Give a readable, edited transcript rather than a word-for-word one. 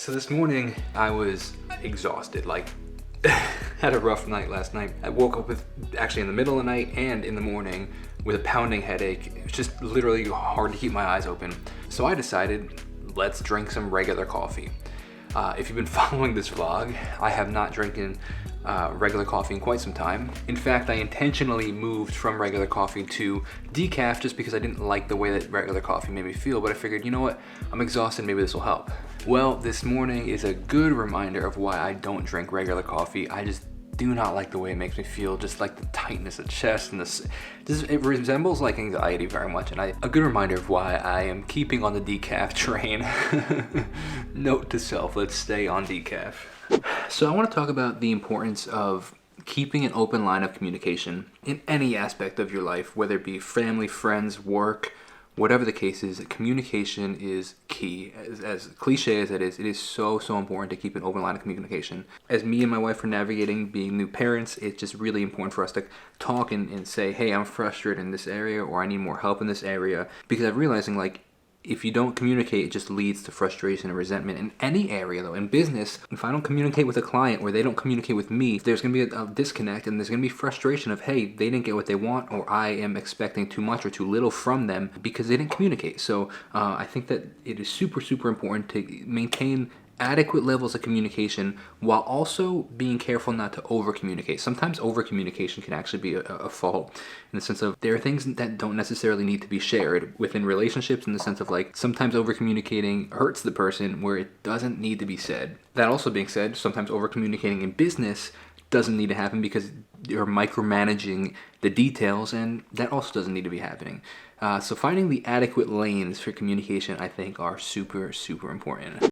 So this morning I was exhausted, like had a rough night last night. I woke up with, actually in the middle of the night and in the morning, with a pounding headache. It was just literally hard to keep my eyes open. So I decided, let's drink some regular coffee. If you've been following this vlog, I have not drinking regular coffee in quite some time. In fact, I intentionally moved from regular coffee to decaf just because I didn't like the way that regular coffee made me feel, but I figured, you know what, I'm exhausted, maybe this will help. Well, this morning is a good reminder of why I don't drink regular coffee. I just do not like the way it makes me feel, just like the tightness of chest and it resembles like anxiety very much, and a good reminder of why I am keeping on the decaf train. Note to self, let's stay on decaf. So I want to talk about the importance of keeping an open line of communication in any aspect of your life, whether it be family, friends, work, whatever the case is. Communication is key. As cliche as it is so important to keep an open line of communication. As me and my wife are navigating being new parents, it's just really important for us to talk and say, hey, I'm frustrated in this area, or I need more help in this area. Because I'm realizing, like, if you don't communicate, it just leads to frustration and resentment in any area, though. In business, if I don't communicate with a client or they don't communicate with me, there's going to be a disconnect, and there's going to be frustration of, hey, they didn't get what they want, or I am expecting too much or too little from them because they didn't communicate. So I think that it is super important to maintain adequate levels of communication while also being careful not to over communicate. Sometimes over communication can actually be a fault, in the sense of there are things that don't necessarily need to be shared within relationships, in the sense of, like, sometimes over communicating hurts the person where it doesn't need to be said. That also being said, sometimes over communicating in business doesn't need to happen because you're micromanaging the details, and that also doesn't need to be happening. So finding the adequate lanes for communication, I think, are super important.